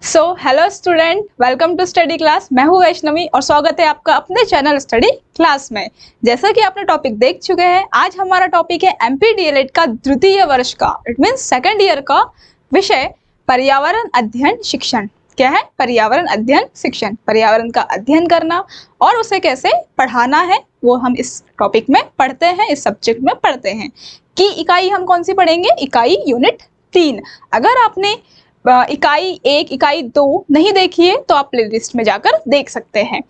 Hello student, welcome to study class. मैं हूँ वैष्णवी और स्वागत है आपका अपने चैनल स्टडी क्लास में। जैसा कि आपने टॉपिक देख चुके हैं, आज हमारा टॉपिक है एमपी डीएलएड का द्वितीय वर्ष का, इट मीन्स सेकेंड ईयर का विषय पर्यावरण अध्ययन शिक्षण। क्या है? पर्यावरण अध्ययन शिक्षण। पर्यावरण का अध्ययन करना और उसे कैसे पढ़ाना है वो हम इस टॉपिक में पढ़ते हैं, इस सब्जेक्ट में पढ़ते हैं। की इकाई हम कौन सी पढ़ेंगे? इकाई यूनिट 3। अगर आपने इकाई 1, इकाई 2 नहीं देखी है तो आप प्लेलिस्ट में जाकर देख सकते हैं।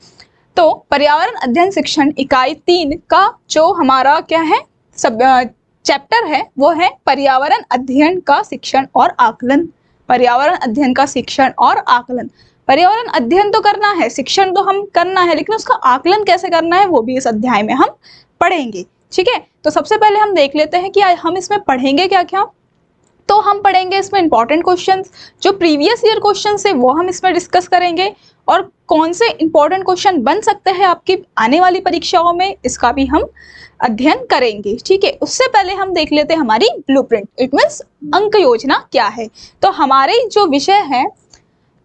तो पर्यावरण अध्ययन शिक्षण इकाई 3 का जो हमारा क्या है सब चैप्टर है वो है पर्यावरण अध्ययन का शिक्षण और आकलन। पर्यावरण अध्ययन का शिक्षण और आकलन। पर्यावरण अध्ययन तो करना है, शिक्षण तो हम करना है, लेकिन उसका आकलन कैसे करना है वो भी इस अध्याय में हम पढ़ेंगे। ठीक है, तो सबसे पहले हम देख लेते हैं कि हम इसमें पढ़ेंगे क्या क्या। तो हम पढ़ेंगे इसमें इंपॉर्टेंट क्वेश्चंस, जो प्रीवियस ईयर क्वेश्चंस है वो हम इसमें डिस्कस करेंगे, और कौन से इंपॉर्टेंट क्वेश्चन बन सकते हैं आपकी आने वाली परीक्षाओं में, इसका भी हम अध्ययन करेंगे। ठीक है, उससे पहले हम देख लेते हैं हमारी ब्लूप्रिंट, इट मीन्स अंक योजना क्या है। तो हमारे जो विषय है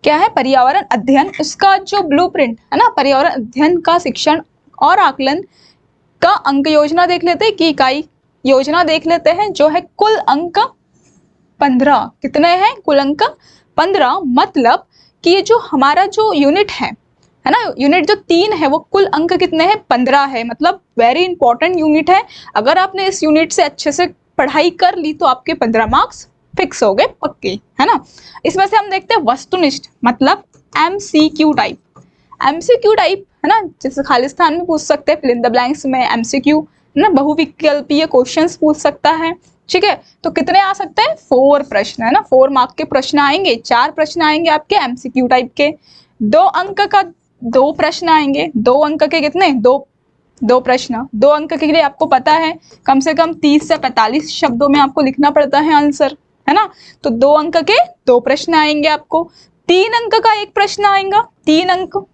क्या है? पर्यावरण अध्ययन, उसका जो ब्लूप्रिंट है ना, पर्यावरण अध्ययन का शिक्षण और आकलन का अंक योजना देख लेते हैं, कि इकाई योजना देख लेते हैं, जो है कुल अंक 15। कितने हैं? कुल अंक 15। मतलब कि ये जो हमारा जो यूनिट है ना, यूनिट जो 3 है वो कुल अंक कितने हैं? 15 है। मतलब वेरी इंपॉर्टेंट यूनिट है। अगर आपने इस यूनिट से अच्छे से पढ़ाई कर ली तो आपके 15 मार्क्स फिक्स हो गए, पक्के, है ना। इसमें से हम देखते हैं वस्तुनिष्ठ, मतलब एमसीक्यू टाइप। एमसीक्यू टाइप है ना, जैसे खालिस्तान में पूछ सकते हैं, फिल इन द ब्लैंक्स में एमसीक्यू है ना, बहुविकल्पीय क्वेश्चंस पूछ सकता है। ठीक है, तो कितने आ सकते हैं? 4 प्रश्न, है ना। 4 मार्क के प्रश्न आएंगे, 4 प्रश्न आएंगे आपके एमसीक्यू टाइप के। 2 अंक का 2 प्रश्न आएंगे। 2 अंक के कितने? 2 प्रश्न। 2 अंक के लिए आपको पता है कम से कम 30 से 45 शब्दों में आपको लिखना पड़ता है आंसर, है ना। तो 2 अंक के 2 प्रश्न आएंगे आपको। 3 अंक का 1 प्रश्न आएगा। 3 अंक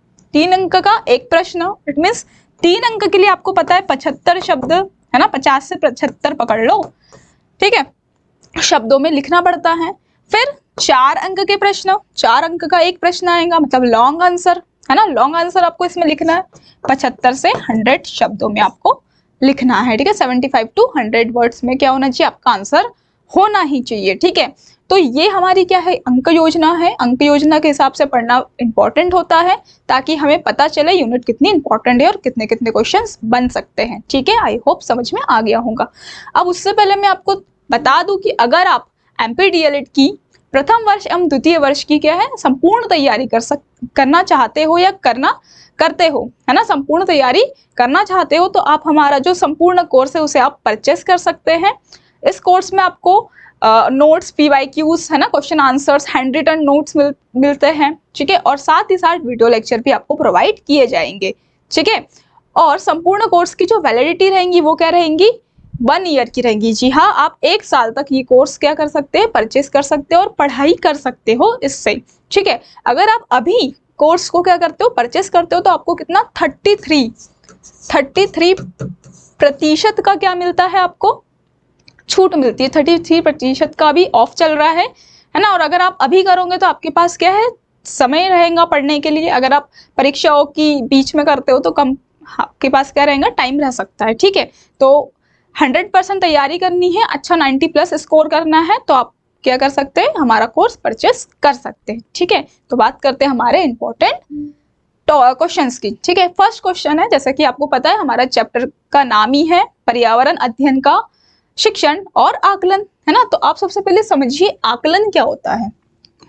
का 1 प्रश्न, इट मीन्स 3 अंक के लिए आपको पता है 75 शब्द, है ना, 50 से 75 पकड़ लो। ठीक है, शब्दों में लिखना पड़ता है। फिर 4 अंक के प्रश्न, 4 अंक का 1 प्रश्न आएगा, मतलब लॉन्ग आंसर, है ना। लॉन्ग आंसर आपको इसमें लिखना है 75 से 100 शब्दों में आपको लिखना है। ठीक है, 75 to 100 वर्ड्स में क्या होना चाहिए? आपका आंसर होना ही चाहिए। ठीक है, तो ये हमारी क्या है? अंक योजना है। अंक योजना के हिसाब से पढ़ना इंपॉर्टेंट होता है, ताकि हमें पता चले यूनिट कितनी इंपॉर्टेंट है और कितने कितने क्वेश्चंस बन सकते हैं। ठीक है, आई होप समझ में आ गया होगा। अब उससे पहले मैं आपको बता दूं कि अगर आप एमपी डीएलएड की प्रथम वर्ष एवं द्वितीय वर्ष की क्या है संपूर्ण तैयारी करना चाहते हो या करते हो, है ना, संपूर्ण तैयारी करना चाहते हो, तो आप हमारा जो संपूर्ण कोर्स है उसे आप परचेस कर सकते हैं। इस कोर्स में आपको नोट्स, पीवाईक्यूज, है ना, question answers, handwritten notes मिलते हैं। ठीक है, और साथ ही साथ वीडियो लेक्चर भी आपको प्रोवाइड किए जाएंगे। ठीक है, और संपूर्ण कोर्स की जो वैलिडिटी रहेंगी वो क्या रहेंगी? 1 ईयर की रहेंगी। जी हाँ, आप 1 साल तक ये कोर्स क्या कर सकते हैं? परचेस कर सकते हो और पढ़ाई कर सकते हो इससे। ठीक है, अगर आप अभी कोर्स को क्या करते हो? परचेस करते हो, तो आपको कितना 33% का क्या मिलता है? आपको छूट मिलती है। 33% का भी ऑफ चल रहा है ना। और अगर आप अभी करोगे तो आपके पास क्या है? समय रहेगा पढ़ने के लिए। अगर आप परीक्षाओं की बीच में करते हो तो कम आपके पास क्या रहेगा? टाइम रह सकता है। ठीक है, तो 100% तैयारी करनी है, अच्छा 90+ स्कोर करना है, तो आप क्या कर सकते हैं? हमारा कोर्स परचेस कर सकते हैं। ठीक है, तो बात करते हैं हमारे इंपॉर्टेंट क्वेश्चंस की। ठीक है, फर्स्ट क्वेश्चन है, जैसा कि आपको पता है हमारा चैप्टर का नाम ही है पर्यावरण अध्ययन का शिक्षण और आकलन, है ना। तो आप सबसे पहले समझिए आकलन क्या होता है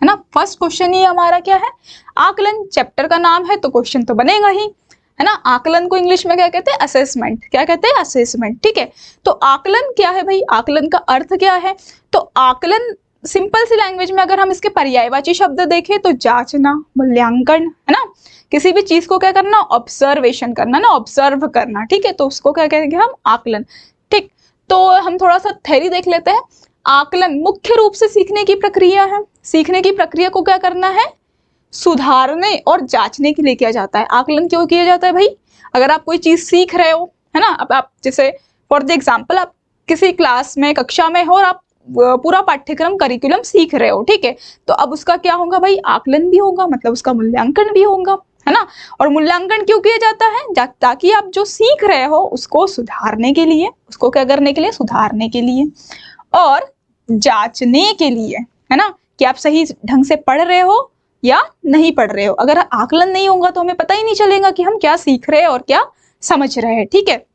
ना। फर्स्ट क्वेश्चन ही हमारा क्या है? आकलन। चैप्टर का नाम है तो क्वेश्चन तो बनेगा ही, है ना। आकलन को इंग्लिश में क्या कहते हैं? असेसमेंट। क्या कहते हैं? असेसमेंट। ठीक है, तो आकलन क्या है भाई? आकलन का अर्थ क्या है? तो आकलन सिंपल सी लैंग्वेज में अगर हम इसके पर्यायवाची शब्द देखें तो जांचना, मूल्यांकन, है ना। किसी भी चीज को क्या करना? ऑब्जर्वेशन करना ना, ऑब्जर्व करना। ठीक है, तो उसको क्या कहेंगे हम? आकलन। ठीक, तो हम थोड़ा सा थ्योरी देख लेते हैं। आकलन मुख्य रूप से सीखने की प्रक्रिया है। सीखने की प्रक्रिया को क्या करना है? सुधारने और जांचने के लिए किया जाता है। आकलन क्यों किया जाता है भाई? अगर आप कोई चीज सीख रहे हो, है ना, अब आप जैसे फॉर द एग्जाम्पल आप किसी क्लास में, कक्षा में हो और आप पूरा पाठ्यक्रम करिकुलम सीख रहे हो, ठीक है। तो अब उसका क्या होगा भाई, आकलन भी होगा, मतलब उसका मूल्यांकन भी होगा, है ना। और मूल्यांकन क्यों किया जाता है, ताकि आप जो सीख रहे हो उसको सुधारने के लिए, उसको क्या करने के लिए, सुधारने के लिए, और जांचने के लिए, है ना, कि आप सही ढंग से पढ़ रहे हो या नहीं पढ़ रहे हो। अगर आकलन नहीं होगा तो हमें पता ही नहीं चलेगा कि हम क्या सीख रहे हैं और क्या समझ रहे हैं, ठीक है।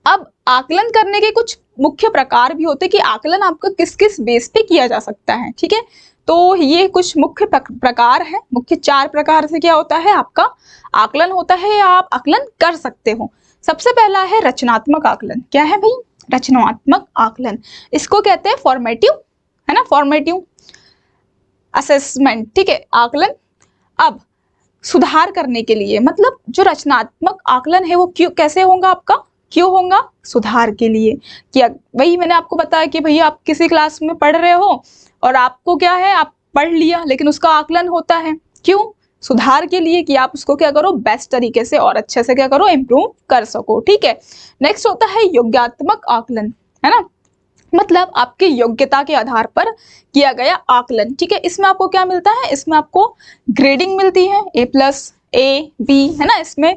अब आकलन करने के कुछ मुख्य प्रकार भी होते हैं कि आकलन आपका किस किस बेस पे किया जा सकता है, ठीक है। तो ये कुछ मुख्य प्रकार है, मुख्य 4 प्रकार से क्या होता है आपका आकलन होता है या आप आकलन कर सकते हो। सबसे पहला है रचनात्मक आकलन। क्या है भाई, रचनात्मक आकलन, इसको कहते हैं फॉर्मेटिव, है ना, फॉर्मेटिव असेसमेंट, ठीक है, आकलन। अब सुधार करने के लिए, मतलब जो रचनात्मक आकलन है वो क्यों कैसे होगा आपका, क्यों होगा, सुधार के लिए। कि वही मैंने आपको बताया कि भैया आप किसी क्लास में पढ़ रहे हो और आपको क्या है, आप पढ़ लिया लेकिन उसका आकलन होता है, क्यों, सुधार के लिए, कि आप उसको क्या करो, बेस्ट तरीके से और अच्छे से क्या करो, इम्प्रूव कर सको, ठीक है। नेक्स्ट होता है योग्यात्मक आकलन, है ना, मतलब आपकी योग्यता के आधार पर किया गया आकलन, ठीक है। इसमें आपको क्या मिलता है, इसमें आपको ग्रेडिंग मिलती है, A+, A, B, है ना, इसमें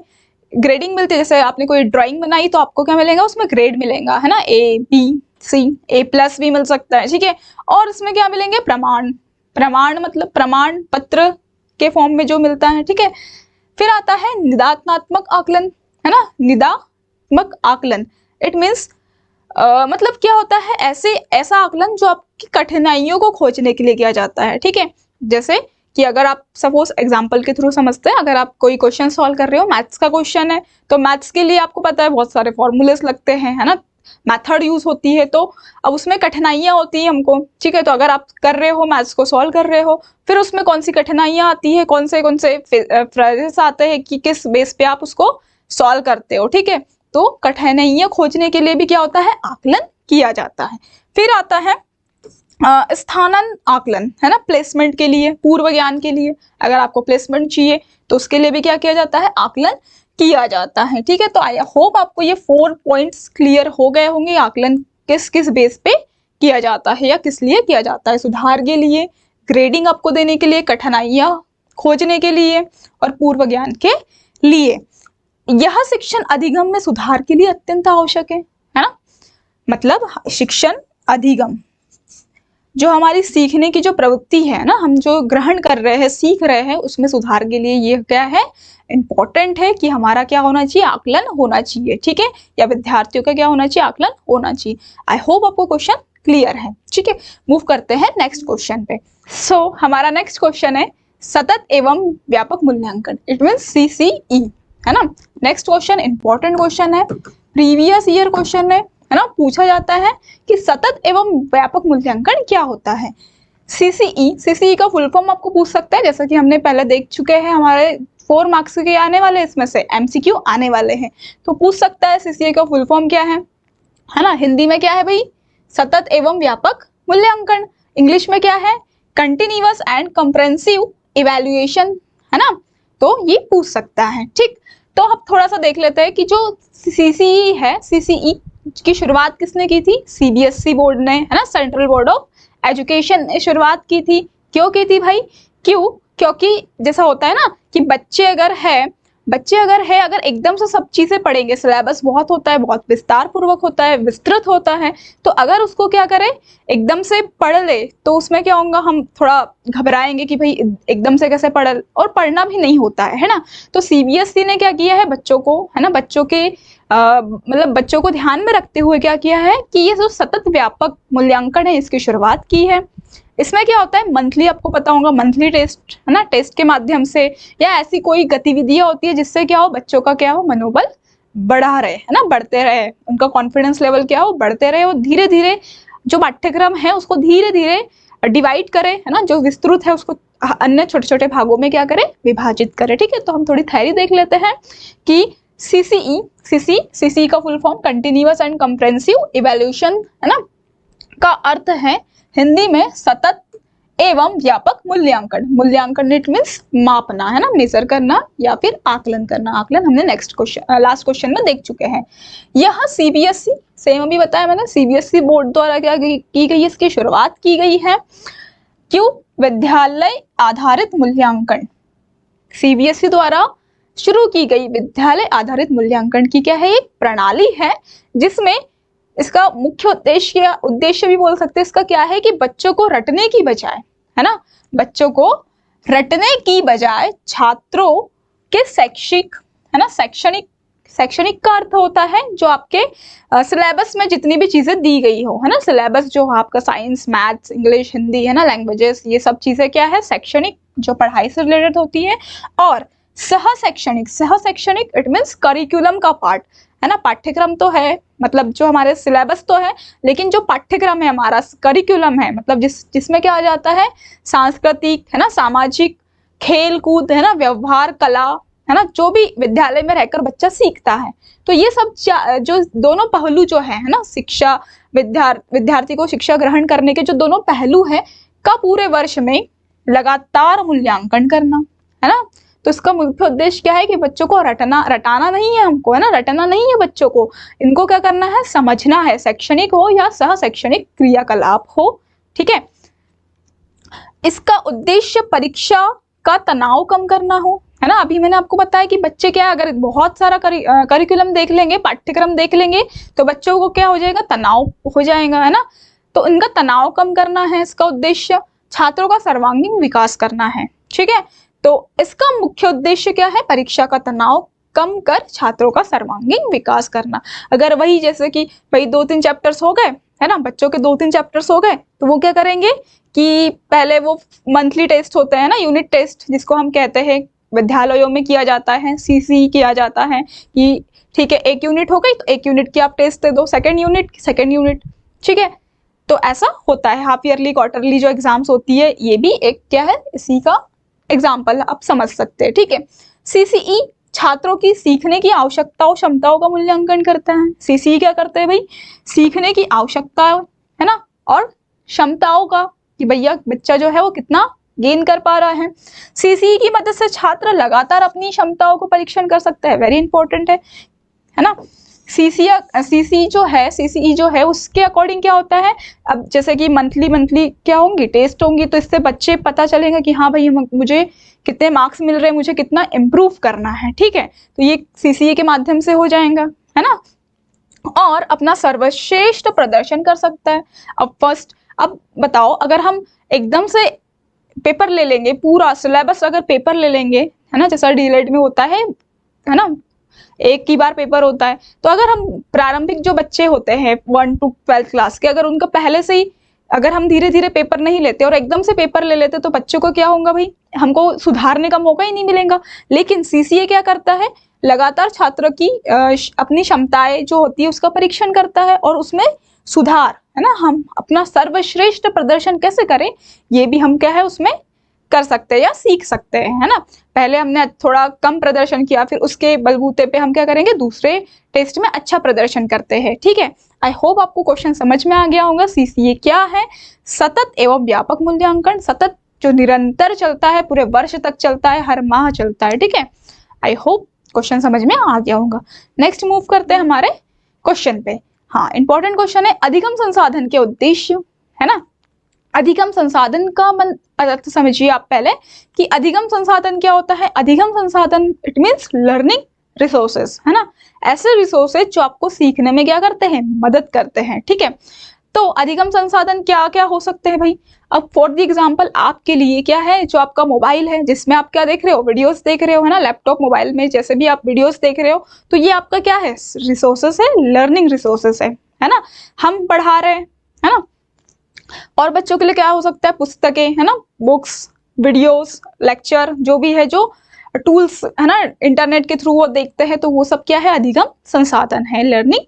ग्रेडिंग मिलती है। जैसे आपने कोई ड्राइंग बनाई तो आपको क्या मिलेगा, उसमें ग्रेड मिलेगा, है ना, A, B, C, A+ भी मिल सकता है, ठीक है। और इसमें क्या मिलेंगे, प्रमाण, प्रमाण मतलब प्रमाण पत्र के फॉर्म में जो मिलता है, ठीक है। फिर आता है निदात्मक आकलन, है ना, निदात्मक आकलन, इट मीन्स मतलब क्या होता है, ऐसा आकलन जो आपकी कठिनाइयों को खोजने के लिए किया जाता है, ठीक है। जैसे कि अगर आप सपोज एग्जांपल के थ्रू समझते हैं, अगर आप कोई क्वेश्चन सॉल्व कर रहे हो, मैथ्स का क्वेश्चन है, तो मैथ्स के लिए आपको पता है बहुत सारे फॉर्मूलेस लगते हैं, है ना, मेथड यूज होती है, तो अब उसमें कठिनाइयां होती है हमको, ठीक है। तो अगर आप कर रहे हो, मैथ्स को सॉल्व कर रहे हो, फिर उसमें कौन सी कठिनाइयां आती है, कौन से फ्रेजेस आते हैं, कि किस बेस पे आप उसको सॉल्व करते हो, ठीक है। तो कठिनाइयां खोजने के लिए भी क्या होता है, आकलन किया जाता है। फिर आता है स्थानांतरण आकलन, है ना, प्लेसमेंट के लिए, पूर्व ज्ञान के लिए, अगर आपको प्लेसमेंट चाहिए तो उसके लिए भी क्या किया जाता है, आकलन किया जाता है, ठीक है। तो आई होप आपको ये 4 पॉइंट्स क्लियर हो गए होंगे, आकलन किस किस बेस पे किया जाता है या किस लिए किया जाता है, सुधार के लिए, ग्रेडिंग आपको देने के लिए, कठिनाइयां खोजने के लिए और पूर्व ज्ञान के लिए। यह शिक्षण अधिगम में सुधार के लिए अत्यंत आवश्यक है ना, मतलब शिक्षण अधिगम जो हमारी सीखने की जो प्रवृत्ति है ना, हम जो ग्रहण कर रहे हैं, सीख रहे हैं, उसमें सुधार के लिए ये क्या है, इंपॉर्टेंट है कि हमारा क्या होना चाहिए, आकलन होना चाहिए, ठीक है, या विद्यार्थियों का क्या होना चाहिए, आकलन होना चाहिए। आई होप आपको क्वेश्चन क्लियर है, ठीक है। मूव करते हैं नेक्स्ट क्वेश्चन पे। सो हमारा नेक्स्ट क्वेश्चन है सतत एवं व्यापक मूल्यांकन, इट मीन्स CCE, है ना। नेक्स्ट क्वेश्चन इंपॉर्टेंट क्वेश्चन है, प्रीवियस ईयर क्वेश्चन है ना, पूछा जाता है कि सतत एवं व्यापक मूल्यांकन क्या होता है। CCE का फुल फॉर्म आपको पूछ सकता है, जैसा कि हमने पहले देख चुके हैं, हमारे 4 मार्क्स के आने वाले, इसमें से MCQ आने वाले हैं, तो पूछ सकता है CCE का फुल फॉर्म क्या है ना। हिंदी में क्या है भाई, सतत एवं व्यापक मूल्यांकन। इंग्लिश में क्या है, कंटिन्यूअस एंड कंप्रेहेंसिव इवैल्यूएशन, है ना, तो ये पूछ सकता है, ठीक। तो अब थोड़ा सा देख लेते हैं कि जो CCE है, CCE की शुरुआत किसने की थी, CBSE बोर्ड ने, है ना, सेंट्रल बोर्ड ऑफ एजुकेशन ने शुरुआत की थी। क्यों की थी भाई, क्यों, क्योंकि जैसा होता है ना कि बच्चे अगर अगर एकदम से सब चीजें पढ़ेंगे, सिलेबस बहुत होता है, बहुत विस्तार पूर्वक होता है, विस्तृत होता है, तो अगर उसको क्या करें, एकदम से पढ़ ले, तो उसमें क्या होगा, हम थोड़ा घबराएंगे कि भाई एकदम से कैसे पढ़, और पढ़ना भी नहीं होता है ना। तो CBSE ने क्या किया है, बच्चों को, है ना, बच्चों के मतलब बच्चों को ध्यान में रखते हुए क्या किया है कि ये जो सतत व्यापक मूल्यांकन है, इसकी शुरुआत की है। इसमें क्या होता है, मंथली, आपको पता होगा, मंथली टेस्ट, है ना, टेस्ट के माध्यम से या ऐसी कोई गतिविधियां होती है जिससे क्या हो, बच्चों का क्या हो, मनोबल बढ़ा रहे, है ना, बढ़ते रहे, उनका कॉन्फिडेंस लेवल क्या हो, बढ़ते रहे, और धीरे धीरे जो पाठ्यक्रम है उसको धीरे धीरे डिवाइड करे, है ना, जो विस्तृत है उसको अन्य छोटे छोटे भागों में क्या करे, विभाजित करे, ठीक है। तो हम थोड़ी थ्योरी देख लेते हैं कि CCE का full form continuous and comprehensive evaluation, है ना, का अर्थ है हिंदी में सतत एवं व्यापक मूल्यांकन। मूल्यांकन इट मीन्स मापना, है ना, मेजर करना या फिर आकलन करना। आकलन हमने लास्ट क्वेश्चन में देख चुके हैं। यह सीबीएसई, सेम अभी बताया मैंने, सीबीएसई बोर्ड द्वारा क्या की गई, इसकी शुरुआत की गई है। क्यों? विद्यालय आधारित मूल्यांकन, सीबीएसई द्वारा शुरू की गई विद्यालय आधारित मूल्यांकन की क्या है, एक प्रणाली है जिसमें इसका मुख्य उद्देश्य भी बोल सकते हैं इसका क्या है कि बच्चों को रटने की बजाय, है ना, बच्चों को रटने की बजाय छात्रों के शैक्षिक, है ना, शैक्षणिक का अर्थ होता है जो आपके सिलेबस में जितनी भी चीजें दी गई हो, है ना, सिलेबस जो आपका साइंस, मैथ्स, इंग्लिश, हिंदी, है ना, लैंग्वेजेस, ये सब चीजें क्या है, शैक्षणिक, जो पढ़ाई से रिलेटेड होती है। और सह शैक्षणिक इट मीन्स करिकुलम का पार्ट, है ना, पाठ्यक्रम तो है, मतलब जो हमारे सिलेबस तो है, लेकिन जो पाठ्यक्रम है हमारा, करिकुलम है, मतलब जिसमें क्या आ जाता है, सांस्कृतिक, है ना, सामाजिक, खेल कूद, है ना, व्यवहार, कला, है ना, जो भी विद्यालय में रहकर बच्चा सीखता है। तो ये सब जो दोनों पहलू जो है ना, शिक्षा, विद्यार्थी को शिक्षा ग्रहण करने के जो दोनों पहलू है का पूरे वर्ष में लगातार मूल्यांकन करना, है ना। तो इसका मुख्य उद्देश्य क्या है कि बच्चों को रटाना नहीं है हमको, है ना, रटना नहीं है बच्चों को, इनको क्या करना है, समझना है, शैक्षणिक हो या सह शैक्षणिक क्रियाकलाप हो, ठीक है। इसका उद्देश्य परीक्षा का तनाव कम करना हो, है ना। अभी मैंने आपको बताया कि बच्चे क्या, अगर बहुत सारा करिकुलम देख लेंगे, पाठ्यक्रम देख लेंगे, तो बच्चों को क्या हो जाएगा, तनाव हो जाएगा, है ना। तो इनका तनाव कम करना है इसका उद्देश्य, छात्रों का सर्वांगीण विकास करना है, ठीक है। तो इसका मुख्य उद्देश्य क्या है, परीक्षा का तनाव कम कर छात्रों का सर्वांगीण विकास करना। अगर वही जैसे कि भाई 2-3 चैप्टर्स हो गए, है ना, बच्चों के 2-3 चैप्टर्स हो गए, तो वो क्या करेंगे कि पहले वो मंथली टेस्ट होते हैं ना, यूनिट टेस्ट जिसको हम कहते हैं, विद्यालयों में किया जाता है, सीसी किया जाता है कि ठीक है, 1 यूनिट हो गई तो 1 यूनिट की आप टेस्ट दे दो, सेकेंड यूनिट, ठीक है। तो ऐसा होता है, हाफ ईयरली, क्वार्टरली जो एग्जाम्स होती है, ये भी एक क्या है, इसी का एग्जाम्पल आप समझ सकते हैं, ठीक है। सीसीई छात्रों की सीखने की आवश्यकताओं, क्षमताओं का मूल्यांकन करता है। सीसीई क्या करते हैं भाई, सीखने की आवश्यकता, है ना, और क्षमताओं का, कि भैया बच्चा जो है वो कितना गेन कर पा रहा है। सीसीई की मदद से छात्र लगातार अपनी क्षमताओं को परीक्षण कर सकते हैं, वेरी इंपॉर्टेंट है ना। सीसीई जो है उसके अकॉर्डिंग क्या होता है, अब जैसे कि मंथली क्या होंगी, टेस्ट होंगी, तो इससे बच्चे पता चलेगा कि हाँ भाई मुझे कितने मार्क्स मिल रहे हैं, मुझे कितना इम्प्रूव करना है, ठीक है। तो ये सीसीई के माध्यम से हो जाएगा, है ना। और अपना सर्वश्रेष्ठ प्रदर्शन कर सकता है। अब बताओ, अगर हम एकदम से पेपर ले लेंगे, पूरा सिलेबस अगर पेपर ले लेंगे, है ना, जैसा डीएलएड में होता है ना, एक ही बार पेपर होता है, तो अगर हम प्रारंभिक जो बच्चे होते हैं 1 to 12 क्लास के, अगर उनका पहले से ही अगर हम धीरे धीरे पेपर नहीं लेते और एकदम से पेपर ले लेते, तो बच्चों को क्या होगा भाई, हमको सुधारने का मौका ही नहीं मिलेगा। लेकिन सीसीए क्या करता है, लगातार छात्र की अपनी क्षमताएं जो होती है उसका परीक्षण करता है और उसमें सुधार, है ना, हम अपना सर्वश्रेष्ठ प्रदर्शन कैसे करें, ये भी हम क्या है उसमें कर सकते हैं या सीख सकते हैं, है ना। पहले हमने थोड़ा कम प्रदर्शन किया, फिर उसके बलबूते पे हम क्या करेंगे, दूसरे टेस्ट में अच्छा प्रदर्शन करते हैं, ठीक है। आई होप आपको क्वेश्चन समझ में आ गया होगा। सीसीए क्या है, सतत एवं व्यापक मूल्यांकन, सतत जो निरंतर चलता है, पूरे वर्ष तक चलता है, हर माह चलता है, ठीक है। आई होप क्वेश्चन समझ में आ गया होगा। नेक्स्ट मूव करते हैं हमारे क्वेश्चन पे। हाँ, इंपॉर्टेंट क्वेश्चन है, अधिगम संसाधन के उद्देश्य, है ना। अधिगम संसाधन का अर्थ समझिए आप पहले कि अधिगम संसाधन क्या होता है। अधिगम संसाधन इट मीन्स लर्निंग रिसोर्सेज, है ना, ऐसे रिसोर्सेज जो आपको सीखने में क्या करते हैं, मदद करते हैं, ठीक है। तो अधिगम संसाधन क्या क्या हो सकते हैं भाई। अब फॉर द एग्जांपल आपके लिए क्या है, जो आपका मोबाइल है जिसमें आप क्या देख रहे हो, वीडियोस देख रहे हो, है ना, लैपटॉप मोबाइल में जैसे भी आप वीडियोस देख रहे हो, तो ये आपका क्या है, रिसोर्सेस है, लर्निंग रिसोर्सेस है ना। हम पढ़ा रहे हैं, है ना। और बच्चों के लिए क्या हो सकता है, पुस्तकें, है ना, बुक्स, वीडियोस, लेक्चर, जो भी है, जो टूल्स, है ना, इंटरनेट के थ्रू वो देखते हैं, तो वो सब क्या है, अधिगम संसाधन है, लर्निंग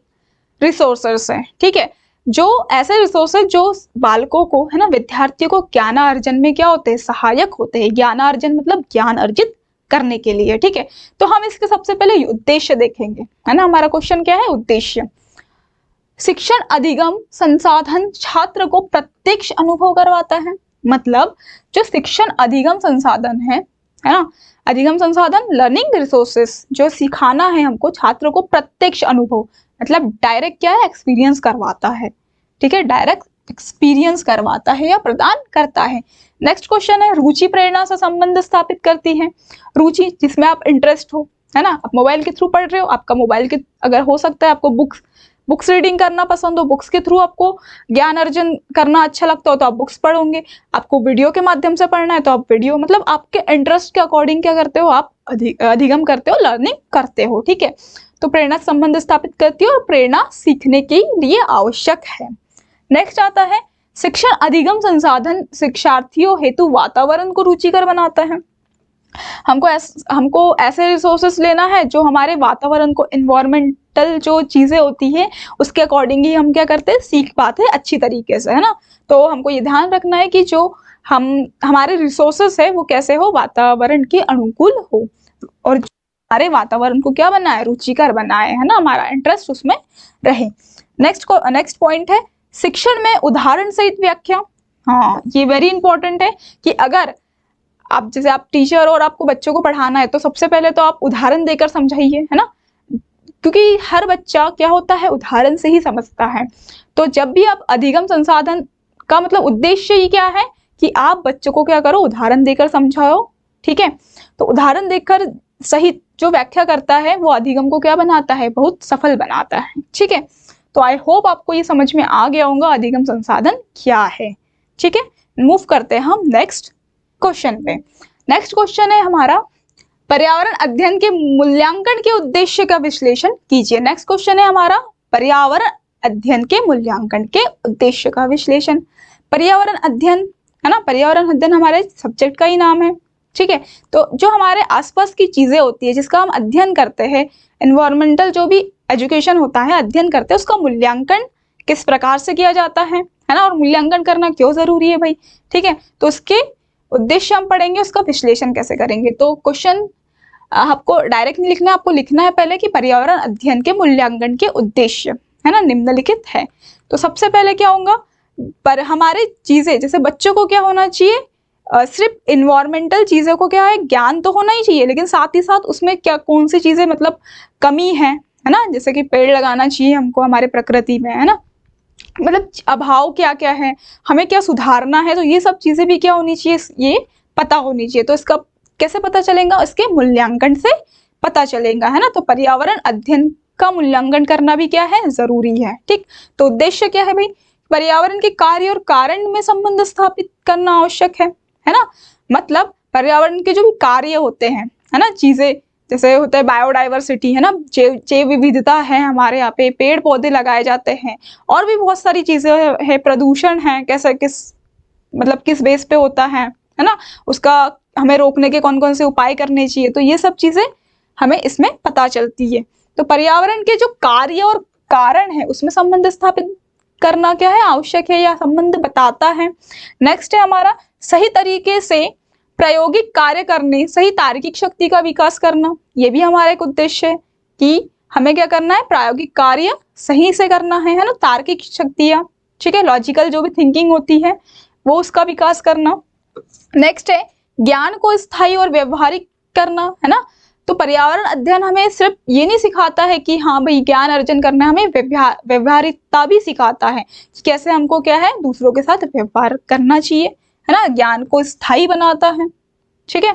रिसोर्सेस है, ठीक है। जो ऐसे रिसोर्सेज जो बालकों को, है ना, विद्यार्थियों को ज्ञानार्जन में क्या होते हैं, सहायक होते हैं। ज्ञानार्जन मतलब ज्ञान अर्जित करने के लिए, ठीक है। तो हम इसके सबसे पहले उद्देश्य देखेंगे, है ना। हमारा क्वेश्चन क्या है, उद्देश्य। शिक्षण अधिगम संसाधन छात्र को प्रत्यक्ष अनुभव करवाता है, मतलब जो शिक्षण अधिगम संसाधन है ना, अधिगम संसाधन लर्निंग रिसोर्सेस, जो सिखाना है हमको छात्रों को प्रत्यक्ष अनुभव, मतलब डायरेक्ट क्या है, एक्सपीरियंस करवाता है, ठीक है, डायरेक्ट एक्सपीरियंस करवाता है या प्रदान करता है। नेक्स्ट क्वेश्चन है, रुचि प्रेरणा से संबंध स्थापित करती है। रुचि जिसमें आप इंटरेस्ट हो, है ना, आप मोबाइल के थ्रू पढ़ रहे हो, आपका मोबाइल के अगर हो सकता है आपको बुक्स रीडिंग करना पसंद हो, बुक्स के थ्रू आपको ज्ञान अर्जन करना अच्छा लगता हो तो आप बुक्स पढ़ोगे, आपको वीडियो के माध्यम से पढ़ना है तो आप वीडियो, मतलब आपके इंटरेस्ट के अकॉर्डिंग क्या करते हो, आप अधिगम करते हो, लर्निंग करते हो, ठीक है। तो प्रेरणा संबंध स्थापित करती है और प्रेरणा सीखने के लिए आवश्यक है। नेक्स्ट आता है, शिक्षण अधिगम संसाधन शिक्षार्थियों हेतु वातावरण को रुचिकर बनाता है। हमको ऐसे रिसोर्सेस लेना है जो हमारे वातावरण को, इन्वायरमेंटल जो चीजें होती है उसके अकॉर्डिंग ही हम क्या करते हैं, सीख पाते हैं अच्छी तरीके से, है ना। तो हमको ये ध्यान रखना है कि जो हमारे रिसोर्सेस है वो कैसे हो, वातावरण के अनुकूल हो और हमारे वातावरण को क्या बनाए, रुचिकर बनाए, है ना, हमारा इंटरेस्ट उसमें रहे। नेक्स्ट पॉइंट है, शिक्षण में उदाहरण सहित व्याख्या। हाँ, ये वेरी इंपॉर्टेंट है कि अगर आप जैसे आप टीचर और आपको बच्चों को पढ़ाना है तो सबसे पहले तो आप उदाहरण देकर समझाइए, है ना, क्योंकि हर बच्चा क्या होता है, उदाहरण से ही समझता है। तो जब भी आप अधिगम संसाधन का मतलब उद्देश्य ही क्या है कि आप बच्चों को क्या करो, उदाहरण देकर समझाओ, ठीक है। तो उदाहरण देकर सही जो व्याख्या करता है वो अधिगम को क्या बनाता है, बहुत सफल बनाता है, ठीक है। तो आई होप आपको ये समझ में आ गया होगा अधिगम संसाधन क्या है, ठीक है। मूव करते हैं हम नेक्स्ट क्वेश्चन पे। नेक्स्ट क्वेश्चन है हमारा, पर्यावरण अध्ययन के मूल्यांकन के उद्देश्य का विश्लेषण कीजिए। नेक्स्ट क्वेश्चन है हमारा, पर्यावरण अध्ययन के मूल्यांकन के उद्देश्य का विश्लेषण। पर्यावरण अध्ययन, है ना, पर्यावरण अध्ययन हमारे सब्जेक्ट का ही नाम है, ठीक है। तो जो हमारे आसपास की चीजें होती है जिसका हम अध्ययन करते हैं, एनवायरमेंटल जो भी एजुकेशन होता है, अध्ययन करते हैं, उसका मूल्यांकन किस प्रकार से किया जाता है ना, और मूल्यांकन करना क्यों जरूरी है भाई, ठीक है। तो उसके उद्देश्य हम पढ़ेंगे, उसका विश्लेषण कैसे करेंगे। तो क्वेश्चन आपको डायरेक्ट नहीं लिखना है, आपको लिखना है पहले कि पर्यावरण अध्ययन के मूल्यांकन के उद्देश्य, है ना, निम्नलिखित है। तो सबसे पहले क्या होगा, पर हमारे चीजें जैसे बच्चों को क्या होना चाहिए, सिर्फ इन्वायरमेंटल चीजों को क्या है, ज्ञान तो होना ही चाहिए, लेकिन साथ ही साथ उसमें क्या कौन सी चीजें मतलब कमी है ना, जैसे कि पेड़ लगाना चाहिए हमको हमारे प्रकृति में, है ना, मतलब अभाव क्या क्या है, हमें क्या सुधारना है, तो ये सब चीजें भी क्या होनी चाहिए, ये पता होनी चाहिए। तो इसका कैसे पता चलेगा, इसके मूल्यांकन से पता चलेगा, है ना। तो पर्यावरण अध्ययन का मूल्यांकन करना भी क्या है, जरूरी है, ठीक। तो उद्देश्य क्या है भाई, पर्यावरण के कार्य और कारण में संबंध स्थापित करना आवश्यक है ना। मतलब पर्यावरण के जो भी कार्य होते हैं, है ना, चीजें जैसे होता है बायोडाइवर्सिटी, है ना, जैव विविधता है, हमारे यहाँ पे पेड़ पौधे लगाए जाते हैं, और भी बहुत सारी चीजें है, प्रदूषण है, कैसे किस बेस पे होता है ना, उसका हमें रोकने के कौन कौन से उपाय करने चाहिए, तो ये सब चीजें हमें इसमें पता चलती है। तो पर्यावरण के जो कार्य और कारण है उसमें संबंध स्थापित करना क्या है, आवश्यक है या संबंध बताता है। नेक्स्ट है हमारा, सही तरीके से प्रायोगिक कार्य करने, सही तार्किक शक्ति का विकास करना, ये भी हमारा एक उद्देश्य है कि हमें क्या करना है, प्रायोगिक कार्य सही से करना है ना, तार्किक शक्तियां, ठीक है, लॉजिकल जो भी थिंकिंग होती है वो उसका विकास करना। नेक्स्ट है ज्ञान को स्थायी और व्यवहारिक करना, है ना। तो पर्यावरण अध्ययन हमें सिर्फ ये नहीं सिखाता है कि हाँ भाई ज्ञान अर्जन करना है, हमें व्यवहारिकता भी सिखाता है कि कैसे हमको क्या है, दूसरों के साथ व्यवहार करना चाहिए, है ना, ज्ञान को स्थायी बनाता है, ठीक है।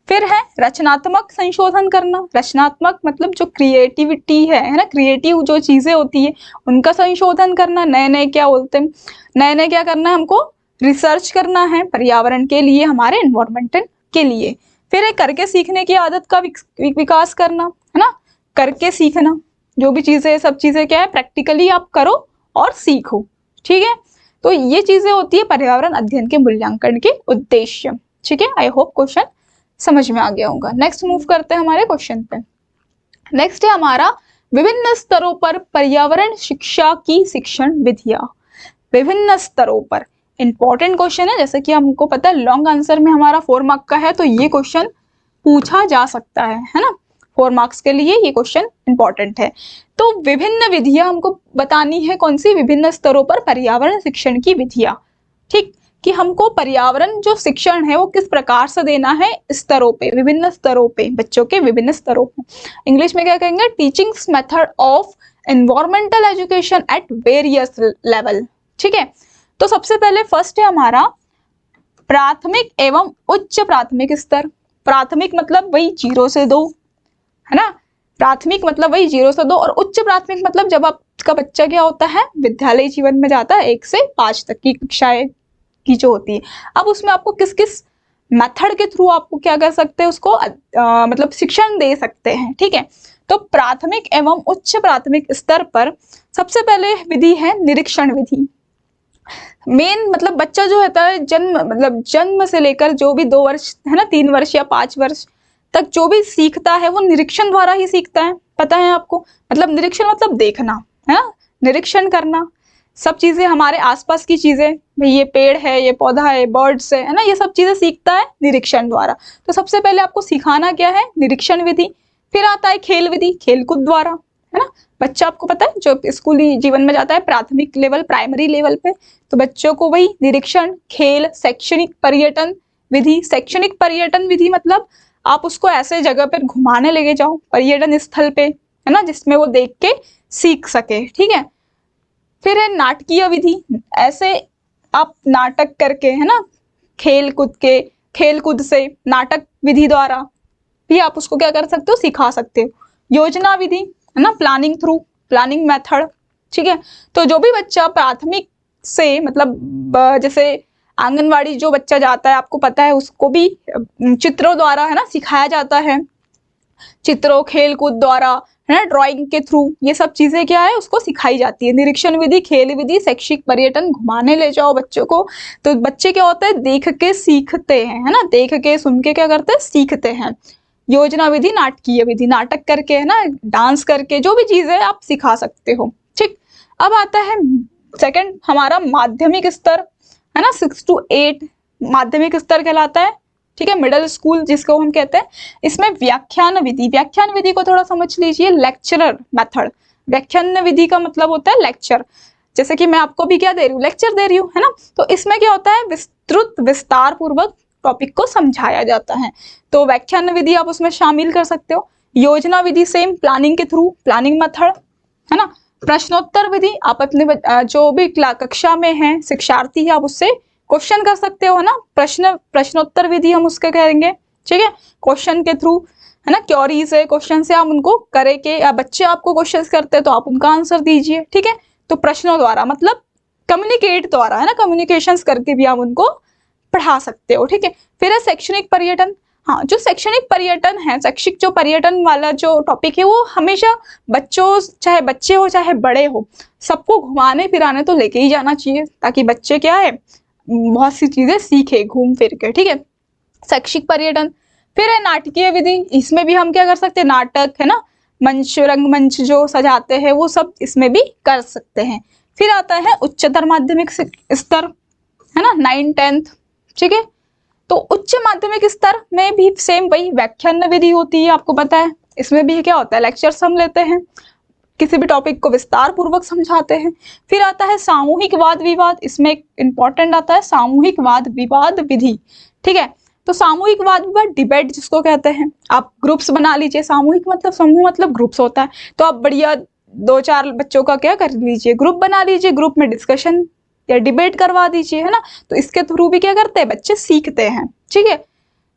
फिर है रचनात्मक संशोधन करना। रचनात्मक मतलब जो क्रिएटिविटी है ना, क्रिएटिव जो चीजें होती है उनका संशोधन करना, नए नए क्या बोलते हैं, नए नए क्या करना है, हमको रिसर्च करना है पर्यावरण के लिए, हमारे एनवायरमेंटल के लिए। फिर एक करके सीखने की आदत का विकास करना, है ना, करके सीखना, जो भी चीजें, सब चीजें क्या है, प्रैक्टिकली आप करो और सीखो, ठीक है। तो ये चीजें होती है पर्यावरण अध्ययन के मूल्यांकन के उद्देश्य, ठीक है। आई होप क्वेश्चन समझ में आ गया होगा। नेक्स्ट मूव करते हैं हमारे क्वेश्चन पे। नेक्स्ट है हमारा, विभिन्न स्तरों पर पर्यावरण शिक्षा की शिक्षण विधियां। विभिन्न स्तरों पर इंपॉर्टेंट क्वेश्चन है, जैसे कि हमको पता है लॉन्ग आंसर में हमारा 4 मार्क का है, तो ये क्वेश्चन पूछा जा सकता है ना, 4 मार्क्स के लिए ये क्वेश्चन इंपॉर्टेंट है। तो विभिन्न विधियां हमको बतानी है, कौन सी, विभिन्न स्तरों पर पर्यावरण शिक्षण की विधियां, ठीक। कि हमको पर्यावरण जो शिक्षण है वो किस प्रकार से देना है, स्तरों पे, विभिन्न स्तरों पे, बच्चों के विभिन्न स्तरों पे। इंग्लिश में क्या कहेंगे, teachings method of environmental education at various level. ठीक है, तो सबसे पहले फर्स्ट है हमारा प्राथमिक एवं उच्च प्राथमिक स्तर। प्राथमिक मतलब वही 0 से 2, है ना, प्राथमिक मतलब वही 0 से 2, और उच्च प्राथमिक मतलब जब आपका बच्चा क्या होता है, विद्यालय जीवन में जाता है, 1 से 5 तक की कक्षाएं की जो होती है। अब उसमें आपको किस किस मेथड के थ्रू आपको क्या कर सकते हैं, उसको मतलब शिक्षण दे सकते हैं। ठीक है, तो प्राथमिक एवं उच्च प्राथमिक स्तर पर सबसे पहले विधि है निरीक्षण विधि। मेन मतलब बच्चा जो होता है जन्म से लेकर जो भी 2 वर्ष है ना, 3 वर्ष या 5 वर्ष तक जो भी सीखता है वो निरीक्षण द्वारा ही सीखता है, पता है आपको। मतलब निरीक्षण मतलब देखना, है ना, निरीक्षण करना, सब चीजें हमारे आसपास की चीजें, भाई ये पेड़ है, ये पौधा है, बर्ड्स है ना, ये सब चीजें सीखता है निरीक्षण द्वारा। तो सबसे पहले आपको सिखाना क्या है, निरीक्षण विधि। फिर आता है खेल विधि, खेलकूद द्वारा, है ना। बच्चा आपको पता है जो स्कूली जीवन में जाता है प्राथमिक लेवल, प्राइमरी लेवल पे, तो बच्चों को वही निरीक्षण, खेल, शैक्षणिक पर्यटन विधि। शैक्षणिक पर्यटन विधि मतलब आप उसको ऐसे जगह पर घुमाने लेके जाओ, पर्यटन स्थल पे, है ना, जिसमें वो देख के सीख सके। ठीक है, फिर है नाटकीय विधि। ऐसे आप नाटक करके, है ना, खेल कूद से, नाटक विधि द्वारा भी आप उसको क्या कर सकते हो, सिखा सकते हो। योजना विधि, है ना, प्लानिंग थ्रू, प्लानिंग मेथड। ठीक है, तो जो भी बच्चा प्राथमिक से मतलब जैसे आंगनवाड़ी जो बच्चा जाता है, आपको पता है उसको भी चित्रों द्वारा, है ना, सिखाया जाता है, चित्रों, खेल कूद द्वारा, है ना, ड्राइंग के थ्रू, ये सब चीजें क्या है उसको सिखाई जाती है। निरीक्षण विधि, खेल विधि, शैक्षिक पर्यटन, घुमाने ले जाओ बच्चों को, तो बच्चे क्या होता है देख के सीखते हैं, है ना, देख के सुन के क्या करते हैं, सीखते हैं। योजना विधि, नाटकीय विधि, नाटक करके, है ना, डांस करके, जो भी चीजें आप सिखा सकते हो। ठीक, अब आता है सेकंड हमारा माध्यमिक स्तर, है ना, 6 to 8 माध्यमिक स्तर कहलाता है। ठीक है, मिडिल स्कूल जिसको हम कहते हैं। इसमें व्याख्यान विधि, व्याख्यान विधि को थोड़ा समझ लीजिए, लेक्चरर मेथड। व्याख्यान विधि का मतलब होता है लेक्चर, जैसे कि मैं आपको भी क्या दे रही हूँ, लेक्चर दे रही हूँ, है ना, तो इसमें क्या होता है, विस्तृत विस्तार पूर्वक टॉपिक को समझाया जाता है, तो व्याख्यान विधि आप उसमें शामिल कर सकते हो। योजना विधि सेम, प्लानिंग के थ्रू, प्लानिंग मेथड, है ना। प्रश्नोत्तर विधि, आप अपने जो भी कक्षा में है शिक्षार्थी है, आप उससे क्वेश्चन कर सकते हो, है ना, प्रश्नोत्तर विधि हम उसके कहेंगे। ठीक है, क्वेश्चन के थ्रू, है ना, क्वेरीज है, क्वेश्चन से आप उनको करे के, या बच्चे आपको क्वेश्चन करते हैं तो आप उनका आंसर दीजिए। ठीक है, तो प्रश्नों द्वारा मतलब कम्युनिकेट द्वारा, है ना, कम्युनिकेशंस करके भी आप उनको पढ़ा सकते हो। ठीक है, फिर है शैक्षणिक पर्यटन। हाँ, जो शैक्षणिक पर्यटन है, शैक्षिक जो पर्यटन वाला जो टॉपिक है, वो हमेशा बच्चों, चाहे बच्चे हो चाहे बड़े हो, सबको घुमाने फिराने तो लेके ही जाना चाहिए, ताकि बच्चे क्या है बहुत सी चीजें सीखे घूम फिर के। ठीक है, शैक्षिक पर्यटन। फिर है नाटकीय विधि, इसमें भी हम क्या कर सकते हैं, नाटक, है ना, मंच, रंगमंच जो सजाते हैं वो सब इसमें भी कर सकते हैं। फिर आता है उच्चतर माध्यमिक स्तर, है ना, 9, 10th। ठीक है, तो उच्च माध्यमिक स्तर में भी सेम वही व्याख्यान विधि होती है, आपको पता है। इसमें भी क्या होता है, लेक्चर्स हम लेते हैं, किसी भी टॉपिक को विस्तार पूर्वक समझाते हैं। फिर आता है सामूहिक वाद विवाद, इसमें एक इंपॉर्टेंट आता है सामूहिक वाद विवाद विधि। ठीक है, तो सामूहिक वाद विवाद डिबेट जिसको कहते हैं, आप ग्रुप्स बना लीजिए, सामूहिक मतलब समूह मतलब ग्रुप्स होता है, तो आप बढ़िया 2-4 बच्चों का क्या कर लीजिए, ग्रुप बना लीजिए, ग्रुप में डिस्कशन या डिबेट करवा दीजिए, है ना, तो इसके थ्रू भी क्या करते हैं बच्चे सीखते हैं। ठीक है,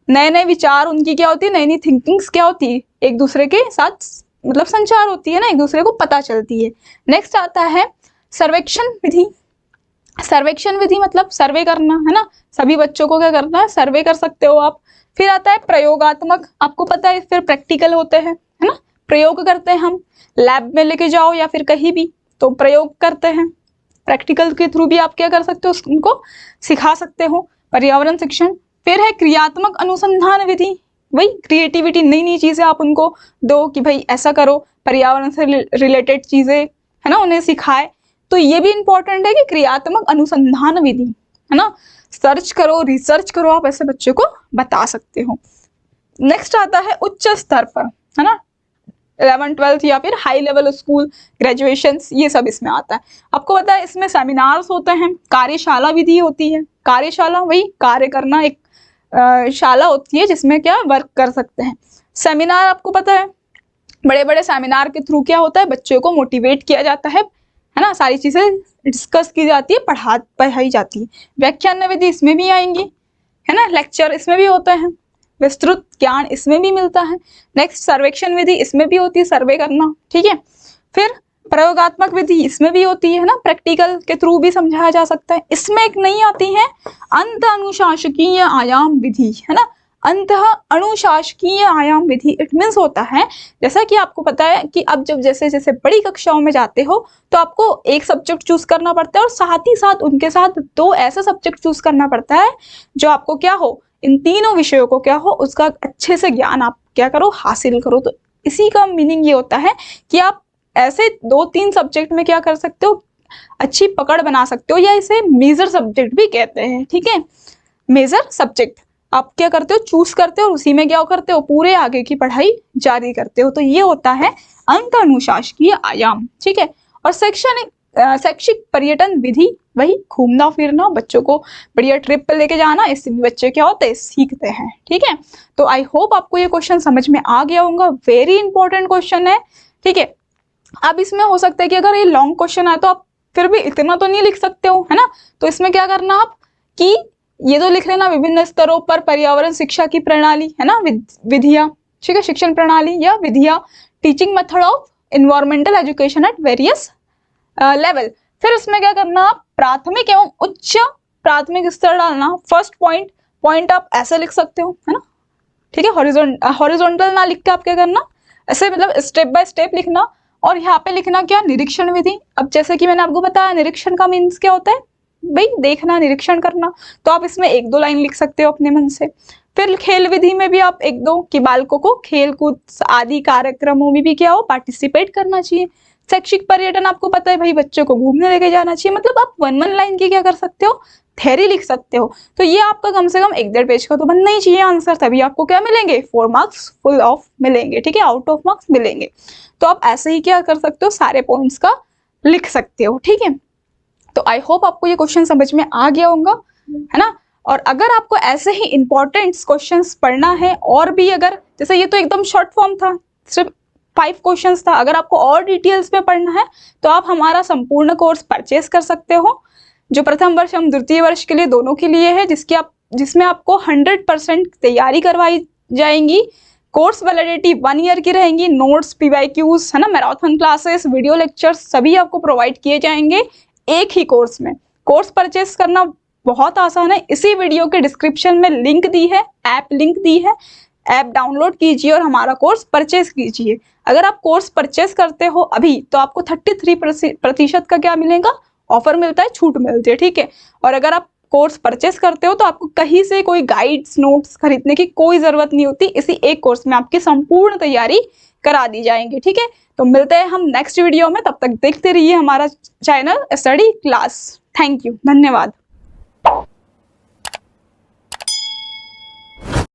नए नए विचार उनकी क्या होती है, नई नई थिंकिंग्स क्या होती है, एक दूसरे के साथ मतलब संचार होती है ना, एक दूसरे को पता चलती है। नेक्स्ट आता है सर्वेक्षण विधि। सर्वेक्षण विधि मतलब सर्वे करना, है ना, सभी बच्चों को क्या करना है, सर्वे कर सकते हो आप। फिर आता है प्रयोगात्मक, आपको पता है फिर प्रैक्टिकल होते हैं, है ना, प्रयोग करते हैं हम, लैब में लेके जाओ या फिर कहीं भी तो प्रयोग करते हैं, प्रैक्टिकल के थ्रू भी आप क्या कर सकते हो, उनको सिखा सकते हो, पर्यावरण शिक्षण। फिर है क्रियात्मक अनुसंधान विधि, वही क्रिएटिविटी, नई नई चीजें आप उनको दो कि भाई ऐसा करो, पर्यावरण से रिलेटेड चीजें, है ना, उन्हें सिखाए। तो ये भी इंपॉर्टेंट है कि क्रियात्मक अनुसंधान विधि, है ना, सर्च करो, रिसर्च करो, आप ऐसे बच्चों को बता सकते हो। नेक्स्ट आता है उच्च स्तर पर, है ना, 11th 12th या फिर हाई लेवल स्कूल, ग्रेजुएशन, ये सब इसमें आता है। आपको पता है इसमें सेमिनार्स होते हैं, कार्यशाला विधि होती है। कार्यशाला वही कार्य करना, एक शाला होती है जिसमें क्या वर्क कर सकते हैं। सेमिनार आपको पता है, बड़े बड़े सेमिनार के थ्रू क्या होता है, बच्चों को मोटिवेट किया जाता है ना, सारी चीजें डिस्कस की जाती है, पढ़ाई जाती है। व्याख्यान विधि इसमें भी आएंगी, है ना, लेक्चर इसमें भी होते हैं, विस्तृत ज्ञान इसमें भी मिलता है। नेक्स्ट सर्वेक्षण विधि इसमें भी होती है, सर्वे करना, ठीक है। फिर प्रयोगात्मक विधि इसमें भी होती है ना, प्रैक्टिकल के थ्रू भी समझाया जा सकता है। इसमें एक नई आती है अंत अनुशासकीय आयाम विधि, है ना, अंत अनुशासकीय आयाम विधि। इट मीन्स होता है, जैसा कि आपको पता है कि अब जब जैसे जैसे बड़ी कक्षाओं में जाते हो तो आपको एक सब्जेक्ट चूज करना पड़ता है और साथ ही साथ उनके साथ 2 ऐसा सब्जेक्ट चूज करना पड़ता है जो आपको क्या हो, इन तीनों विषयों को क्या हो, उसका अच्छे से ज्ञान आप क्या करो, हासिल करो। तो इसी का मीनिंग ये होता है कि आप ऐसे 2-3 सब्जेक्ट में क्या कर सकते हो, अच्छी पकड़ बना सकते हो, या इसे मेजर सब्जेक्ट भी कहते हैं, ठीक है। मेजर सब्जेक्ट आप क्या करते हो, चूज करते हो और उसी में क्या करते हो, पूरे आगे की पढ़ाई जारी करते हो। तो ये होता है अंत अनुशासकीय आयाम, ठीक है। और शैक्षिक पर्यटन विधि, वही घूमना फिरना, बच्चों को बढ़िया ट्रिप पे लेके जाना, इससे भी बच्चे क्या होते हैं, सीखते हैं, ठीक है। तो आई होप आपको ये क्वेश्चन समझ में आ गया होगा, वेरी इंपॉर्टेंट क्वेश्चन है, ठीक है। अब इसमें हो सकता है कि अगर ये लॉन्ग क्वेश्चन आए तो आप फिर भी इतना तो नहीं लिख सकते हो, है ना। तो इसमें क्या करना आप कि ये तो लिख लेना, विभिन्न स्तरों पर पर्यावरण शिक्षा की प्रणाली, है ना, विधियां, ठीक है, शिक्षण प्रणाली या विधियां, teaching method of environmental education at various level. फिर उसमें क्या करना, आप प्राथमिक एवं उच्च प्राथमिक स्तर डालना। फर्स्ट पॉइंट आप ऐसे लिख सकते हो, है ना, ठीक है, हॉरिजॉन्टल ना लिख के आप क्या करना, ऐसे मतलब स्टेप बाय स्टेप लिखना। और यहाँ पे लिखना क्या, निरीक्षण विधि। अब जैसे कि मैंने आपको बताया, निरीक्षण का मीन्स क्या होता है, भाई देखना, निरीक्षण करना। तो आप इसमें 1-2 लाइन लिख सकते हो अपने मन से। फिर खेल विधि में भी आप 1-2 कि बालकों को खेल कूद आदि कार्यक्रमों में भी क्या हो, पार्टिसिपेट करना चाहिए। शैक्षिक पर्यटन आपको पता है भाई, बच्चों को घूमने लेके जाना चाहिए। मतलब आप 1-1 लाइन की क्या कर सकते हो, थ्योरी लिख सकते हो। तो ये आपका कम से कम 1-1.5 पेज का तो बनना ही चाहिए आंसर, तभी आपको क्या मिलेंगे, 4 मार्क्स फुल ऑफ मिलेंगे, ठीक है, आउट ऑफ मार्क्स मिलेंगे। तो आप ऐसे ही क्या कर सकते हो, सारे पॉइंट्स का लिख सकते हो, ठीक है। तो आई होप आपको ये क्वेश्चन समझ में आ गया होगा, है ना। और अगर आपको ऐसे ही इंपॉर्टेंट क्वेश्चंस पढ़ना है, और भी अगर जैसे ये तो एकदम शॉर्ट फॉर्म था, सिर्फ 5 क्वेश्चंस था, अगर आपको और डिटेल्स में पढ़ना है तो आप हमारा संपूर्ण कोर्स परचेस कर सकते हो, जो प्रथम वर्ष एवं द्वितीय वर्ष के लिए दोनों के लिए है, जिसमें आपको 100% तैयारी करवाई जाएंगी। कोर्स वैलिडिटी 1 ईयर की रहेंगी। नोट्स, PYQs, है ना, मैराथन क्लासेस, वीडियो लेक्चर्स सभी आपको प्रोवाइड किए जाएंगे एक ही कोर्स में। कोर्स परचेस करना बहुत आसान है, इसी वीडियो के डिस्क्रिप्शन में लिंक दी है, ऐप लिंक दी है, ऐप डाउनलोड कीजिए और हमारा कोर्स परचेस कीजिए। अगर आप कोर्स परचेस करते हो अभी तो आपको 33% का क्या मिलेगा, ऑफर मिलता है, छूट मिलती है, ठीक है। और अगर आप कोर्स परचेस करते हो तो आपको कहीं से कोई गाइड्स, नोट्स खरीदने की कोई जरूरत नहीं होती, इसी एक कोर्स में आपकी संपूर्ण तैयारी करा दी जाएंगी, ठीक है। तो मिलते हैं हम नेक्स्ट वीडियो में, तब तक देखते रहिए हमारा channel study class. Thank you, धन्यवाद।